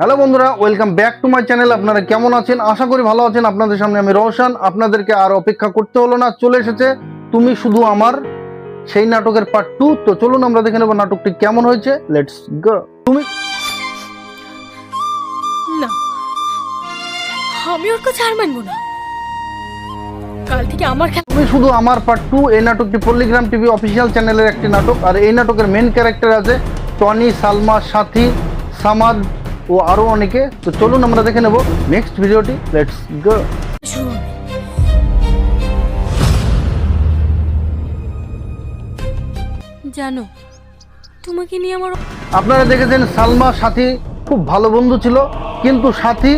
Hello বন্ধুরা, welcome back to my channel. আপনারা কেমন আছেন? আশা করি ভালো আছেন। আপনাদের সামনে আমি রওশন। আপনাদেরকে আর অপেক্ষা করতে হলো না, চলে এসেছে তুমি শুধু আমার, সেই নাটকের পার্ট 2। তো চলুন আমরা দেখে নেব নাটকটি কেমন হয়েছে। Let's go. তুমি না, আমি ওর কাছে হার মানবো না। কাল থেকে আমার তুমি শুধু আমার পার্ট 2, এই নাটকটি পল্লিগ্রাম টিভি অফিসিয়াল চ্যানেলের একটি নাটক। আর এই নাটকের মেন ক্যারেক্টার আছে টনি, সালমা, সাথী, সামাদ ও আরো অনেকে। তো চলুন আমরা দেখে নেব নেক্সট ভিডিওটি। Let's go. জানো, তোমাকে নিয়ে আমার আপনারা দেখেছেন সালমা সাথী খুব ভালো বন্ধু ছিল, কিন্তু সাথী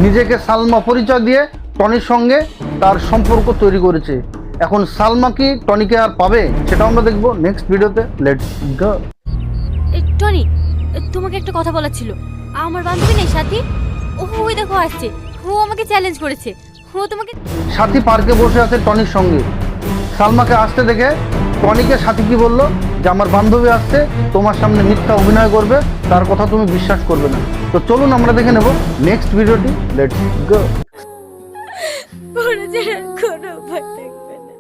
নিজেকে সালমা পরিচয় দিয়ে টনির সঙ্গে তার সম্পর্ক তৈরি করেছে। এখন সালমা কি টনিকে আর পাবে, সেটা আমরা দেখবো নেক্সট ভিডিওতে। Let's go. টনি, তোমাকে একটা কথা বলার ছিল। আমার বান্ধবী নেই সাথী, ওই দেখো আসছে। ও আমাকে চ্যালেঞ্জ করেছে। ও তোমাকে সাথী পার্কে বসে আছে টনির সঙ্গে। সালমাকে আসতে দেখে টনিকে সাথী কি বললো, যে আমার বান্ধবী আসছে, তোমার সামনে মিথ্যা অভিনয় করবে, তার কথা তুমি বিশ্বাস করবে না। তো চলুন আমরা দেখে নেব নেক্সট ভিডিওটি। Let's go. ওরা ছাড়া কোনো উপায় থাকবে না।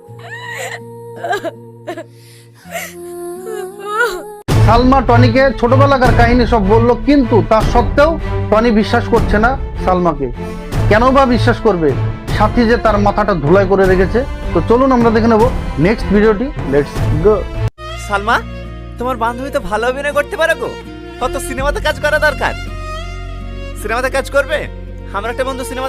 সালমা টনিকে ছোটবেলাকার কাহিনী সব বললো, কিন্তু তা সত্ত্বেও টনি বিশ্বাস করছে না সালমাকে। কেন বা বিশ্বাস করবে? সাথী যে তার মাথাটা ধুলাই করে রেখেছে। তো চলুন আমরা দেখে নেব নেক্সট ভিডিওটি। Let's go. সালমা, তোমার বান্ধবী তো ভালো অভিনয় করতে পারে গো। কত সিনেমাতে কাজ করা দরকার। সিনেমাতে কাজ করবে? আমার একটা বন্ধু সিনেমা।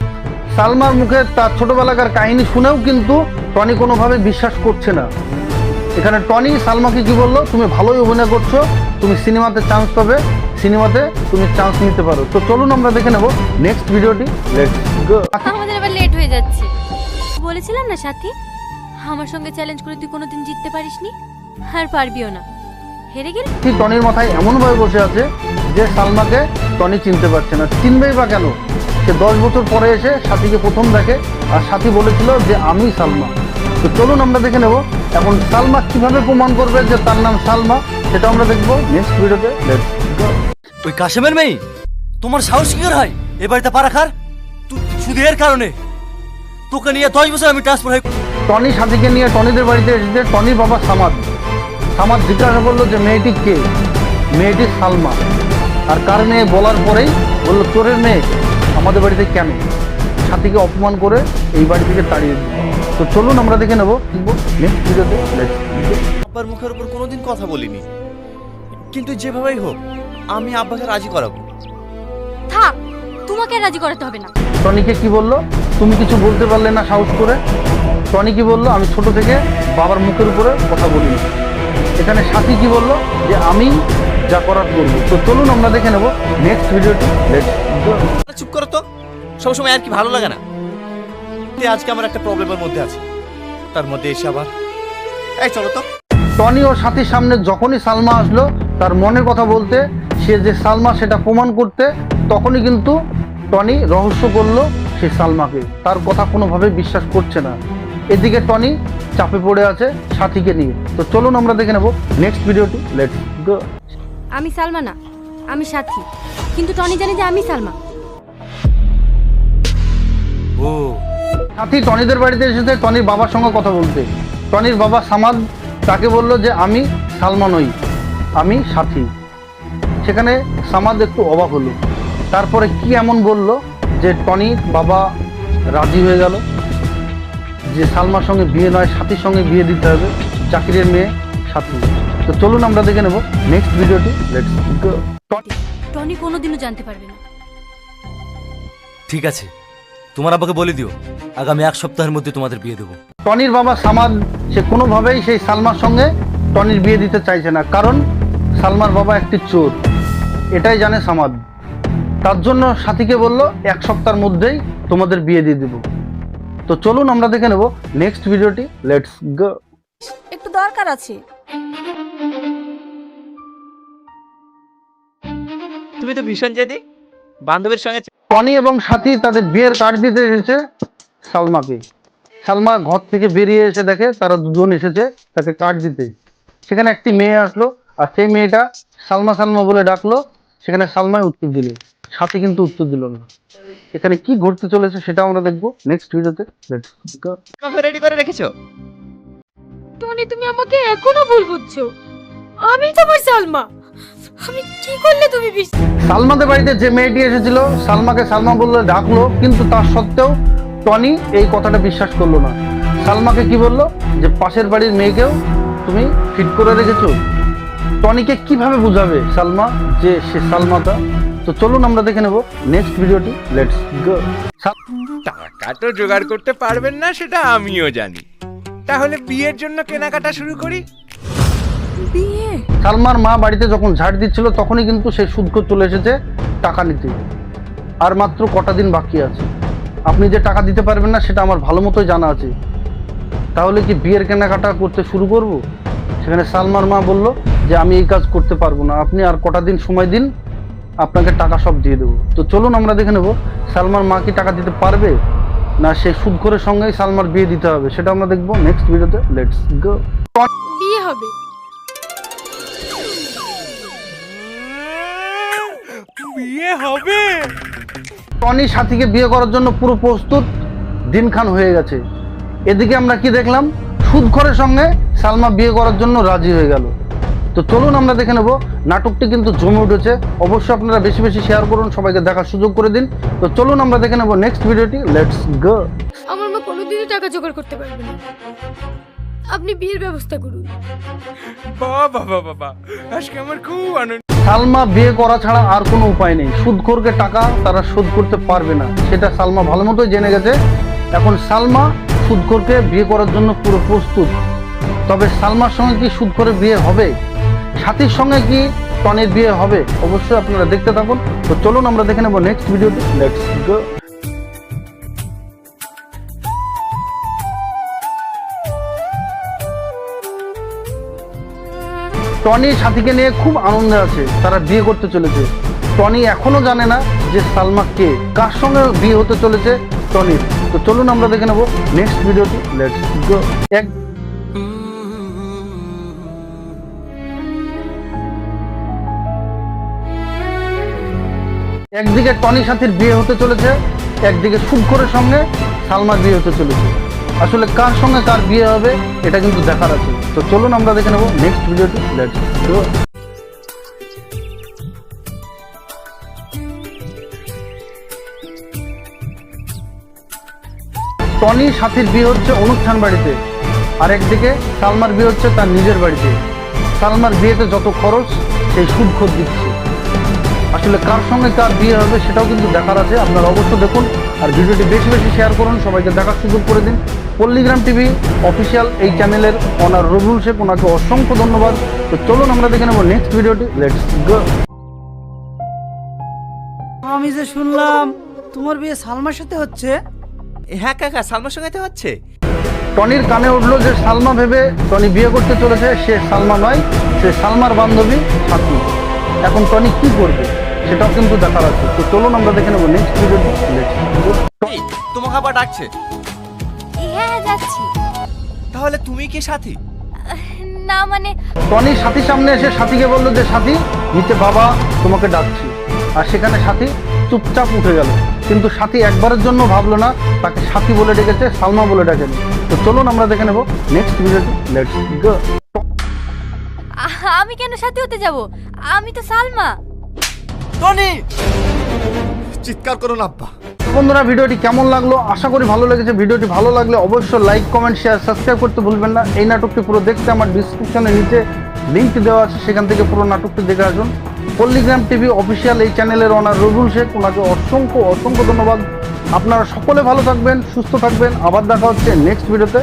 সালমার মুখে তার ছোটবেলাকার কাহিনী শুনেও কিন্তু টনি কোনোভাবে বিশ্বাস করছে না। এখানে টনি সালমাকে কি বললো, তুমি ভালোই অভিনয় করছো, তুমি সিনেমাতে চান্স পাবে, সিনেমাতে তুমি চান্স নিতে পারো। তো চলুন আমরা দেখে নেব নেক্সট ভিডিওটি। Let's go. আমাদের আবার লেট হয়ে যাচ্ছে। বলেছিলাম না সাথী, আমার সঙ্গে চ্যালেঞ্জ করে তুই কোনোদিন জিততে পারিসনি, আর পারবিও না। হেরে গেলে টনির মাথায় এমনভাবে বসে আছে যে সালমাকে টনি চিনতে পারছে না। চিনবেই বা কেন? সে 10 বছর পরে এসে সাথীকে প্রথম দেখে, আর সাথী বলেছিল যে আমি সালমা। তো চলুন আমরা দেখে নেব এখন সালমা কিভাবে প্রমাণ করবে যে তার নাম সালমা, সেটা আমরা দেখবো নেক্সট ভিডিওতে। Let's go. ওই কাশেমের মেয়ে, তোমার সাহস কি করে হয় এ বাড়িতে পা রাখার? শুধু এর কারণে তোকে নিয়ে 10 বছর আমি ট্রান্সফার হয়ে। টনি সাথীকে নিয়ে টনিদের বাড়িতে এসেছে। টনির বাবা সামাদ জিজ্ঞাসা করলো যে মেয়েটি কে। মেয়েটি সালমা। আর কার মেয়ে বলার পরেই বললো তোরের মেয়ে আমাদের বাড়িতে কেন? সাথীকে অপমান করে এই বাড়ি থেকে তাড়িয়ে দিল। তো চলুন আমরা দেখে নেবো নেক্সট ভিডিওতে। আব্বার মুখের উপর কোনোদিন কথা বলিনি, কিন্তু যেভাবেই হোক আমি আব্বাকে রাজি করাবো। থাক, তোমাকে আর রাজি করাতে হবে না। টনিকে কি বললো, তুমি কিছু বলতে পারলে না সাহস করে? টনি কি বললো, আমি ছোট থেকে বাবার মুখের উপরে কথা বলিনি। এখানে সাথী কি বললো, যে আমি যা করার করবো। তো চলুন আমরা দেখে নেব নেক্সট ভিডিওটি। Let's go. চুপ করো তো, সবসময় আর কি ভালো লাগে না। আজকে আমার একটা প্রবলেমের মধ্যে আছে, তার মধ্যে এসে আবার এই চলো তো। টনি ও সাথীর সামনে যখনই সালমা আসলো তার মনের কথা বলতে, সে যে সালমা সেটা প্রমাণ করতে, তখনই কিন্তু টনি রহস্য করলো সে সালমাকে। তার কথা কোনোভাবে বিশ্বাস করছে না। এদিকে টনি চাপে পড়ে আছে সাথীকে নিয়ে। তো চলুন আমরা দেখে নেব নেক্সট ভিডিওটি। Let's go. আমি সালমা না, আমি সাথী। কিন্তু টনি জানে যে আমি সালমা। ও সাথী টনিদের বাড়িতে এসেছে টনির বাবার সঙ্গে কথা বলতে। টনির বাবা সামাদ তাকে বললো যে আমি সালমা নই, আমি সাথী। সেখানে সামাদ একটু অবাক হলো। তারপরে কি এমন বলল যে টনির বাবা রাজি হয়ে গেল যে সালমার সঙ্গে বিয়ে নয়, সাথীর সঙ্গে বিয়ে দিতে হবে, চাকরির মেয়ে সাথী। তো চলুন আমরা দেখে নেব নেক্সট ভিডিওটি। Let's go. টনি কোনোদিনও জানতে পারবে না। ঠিক আছে, তোমার আব্বাকে বলে দিও আগামী 1 সপ্তাহের মধ্যে তোমাদের বিয়ে দেবো। টনির বাবা সামাদ সে কোনোভাবেই সেই সালমার সঙ্গে টনির বিয়ে দিতে চাইছে না, কারণ সালমার বাবা একটি চোর, এটাই জানে সামাদ। তার জন্য সাথীকে বলল 1 সপ্তাহের মধ্যেই তোমাদের বিয়ে দিয়ে দেব। তো চলুন আমরা দেখে নেব নেক্সট ভিডিওটি। Let's go. একটু দরকার আছে। তুমি তো ভীষণ জেদি, বান্ধবীর সঙ্গে টনি এবং সাথী তাদের বিয়ের কার্ড দিতে এসেছে সালমাকে। সালমা ঘর থেকে বেরিয়ে এসে দেখে তারা দুজন এসেছে তাকে কার্ড দিতে। সেখানে একটি মেয়ে আসলো, আর সেই মেয়েটা সালমা সালমা বলে ডাকলো। সেখানে সালমায় উত্তর দিল। সাথী কিন্তু উত্তর দিল না। এখানে কি ঘটতে চলেছে সেটা আমরা দেখবো নেক্সট ভিডিওতে। রেডি করে রেখেছো? টনি তুমি আমাকে এখনো ভুল বুঝছো। আমি তোমার সালমা। আমি কি করলে তুমি সালমাদের বাড়িতে যে মেয়েটি এসেছিল সালমাকে সালমা বললে ডাকলো, কিন্তু তার সত্ত্বেও টনি এই কথাটা বিশ্বাস করলো না। সালমাকে কি বললো যে পাশের বাড়ির মেয়েকেও তুমি ফিট করে রেখেছো। টনিকে কিভাবে বুঝাবে সালমা যে সে সালমাটা? তো চলুন আমরা দেখে নেব নেক্সট ভিডিওটি। Let's go. টাকা তো জোগাড় করতে পারবেন না সেটা আমিও জানি, তাহলে বিয়ের জন্য কেনাকাটা শুরু করি। সালমার মা বাড়িতে যখন ঝাড় দিচ্ছিল তখনই কিন্তু সেই সুদখোর চলে এসেছে টাকা নিতে। আর মাত্র কটা দিন বাকি আছে। আপনি যে টাকা দিতে পারবেন না সেটা আমার ভালো মতোই জানা আছে। তাহলে কি বিয়ের কেনাকাটা করতে শুরু করব? সেখানে সালমার মা বলল যে আমি এই কাজ করতে পারবো না, আপনি আর কটা দিন সময় দিন, আপনাকে টাকা সব দিয়ে দেবো। তো চলুন আমরা দেখে নেব সালমার মা কি টাকা দিতে পারবে না সেই সুদখোরের সঙ্গেই সালমার বিয়ে দিতে হবে, সেটা আমরা দেখবো নেক্সট ভিডিওতে। Let's go. বিয়ে হবে? বিয়ে হবে? টনি সাথীকে বিয়ে করার জন্য পুরো প্রস্তুত, দিনখান হয়ে গেছে। এদিকে আমরা কি দেখলাম, সুদখোরের সঙ্গে সালমা বিয়ে করার জন্য রাজি হয়ে গেল। তো চলুন আমরা দেখে নেব। নাটকটি কিন্তু জমে উঠেছে। অবশ্যই আপনারা বেশি বেশি শেয়ার করুন, সবাইকে দেখার সুযোগ করে দিন। তো চলুন আমরা দেখে নেব নেক্সট ভিডিওটি। Let's go. আমার মা কোনোদিনই টাকা জোগাড় করতে পারবে না। আপনি বিয়ের ব্যবস্থা করুন। বাবা বাবা বাবা, আজকে আমার খুব আনন্দ। সালমা বিয়ে করা ছাড়া আর কোনো উপায় নেই। সুদখোরকে টাকা তারা শোধ করতে পারবে না, সেটা সালমা ভালো মতোই জেনে গেছে। এখন সালমা সুদখোরকে বিয়ে করার জন্য পুরো প্রস্তুত। তবে সালমার সঙ্গে কি সুদখোরের বিয়ে হবে? সাথীর সঙ্গে কি টনির বিয়ে হবে? অবশ্যই আপনারা দেখতে থাকুন। তো চলুন আমরা দেখে নেব নেক্সট ভিডিওতে। Let's go. টনি সাথীকে নিয়ে খুব আনন্দে আছে, তারা বিয়ে করতে চলেছে। টনি এখনো জানে না যে সালমা কে, কার সঙ্গে বিয়ে হতে চলেছে টনির। তো চলুন আমরা দেখে নেব নেক্সট ভিডিওটি। Let's go. একদিকে টনি সাথীর বিয়ে হতে চলেছে, একদিকে সুদখোরের সঙ্গে সালমার বিয়ে হতে চলেছে। আসলে কার সঙ্গে কার বিয়ে হবে এটা কিন্তু দেখার আছে। তো চলুন আমরা দেখে নেব নেক্সট ভিডিওটি। Let's go. টনি সাথীর বিয়ে হচ্ছে অনুষ্ঠান বাড়িতে, আর একদিকে সালমার বিয়ে হচ্ছে তার নিজের বাড়িতে। সালমার বিয়েতে যত খরচ সেই সুদখোর দিচ্ছে। আসলে কার সঙ্গে কার বিয়ে হবে সেটাও কিন্তু দেখার আছে। আপনারা অবশ্যই দেখুন আর ভিডিওটি বেশি বেশি শেয়ার করুন, সবাইকে দেখার সুযোগ করে দিন। পল্লীগ্রাম টিভি অফিসিয়াল এই চ্যানেলের অনার রবুল শেখ, ওনাকে অসংখ্য ধন্যবাদ। তো চলুন আমরা দেখে নেব নেক্সট ভিডিওটি। Let's go. আমি যে শুনলাম তোমার বিয়ে সালমার সাথে হচ্ছে। হ্যাঁ কাকা, সালমার সঙ্গে তো হচ্ছে। টনির কানে উঠলো যে সালমা ভেবে টনি বিয়ে করতে চলেছে। সে সালমা নয়, সে সালমার বান্ধবী সাথী। এখন টনি কি করবে সেটাও কিন্তু দেখার আছে। তো চলুন আমরা দেখে নেব নেক্সট ভিডিওটি। এই, তোমাকে আবার ডাকছে। হ্যাঁ যাচ্ছি। তাহলে তুমি কি সাথী? না মানে টনি সাথীর সামনে এসে সাথীকে বললো যে সাথী নিচে বাবা তোমাকে ডাকছি। আর সেখানে সাথী চুপচাপ উঠে গেল, কিন্তু সাথী একবারের জন্য ভাবলো না তাকে সাথী বলে ডেকেছে, সালমা বলে ডাকেনি। তো চলুন আমরা দেখে নেব নেক্সট ভিডিওটি। Let's go. আমি কেন সাথে হতে যাব? আমি তো সালমা। টনি! চিৎকার করুন আব্বা। বন্ধুরা ভিডিওটি কেমন লাগলো? আশা করি ভালো লেগেছে। ভিডিওটি ভালো লাগলে অবশ্যই লাইক, কমেন্ট, শেয়ার, সাবস্ক্রাইব করতে ভুলবেন না। এই নাটকটি পুরো দেখতে আমার ডিসক্রিপশনের নিচে লিঙ্ক দেওয়া আছে, সেখান থেকে পুরো নাটকটি দেখে আসুন। পল্লীগ্রাম টিভি অফিসিয়াল এই চ্যানেলের অনার রবুল শেখ, ওনাকে অসংখ্য অসংখ্য ধন্যবাদ। আপনারা সকলে ভালো থাকবেন, সুস্থ থাকবেন। আবার দেখা হচ্ছে নেক্সট ভিডিওতে।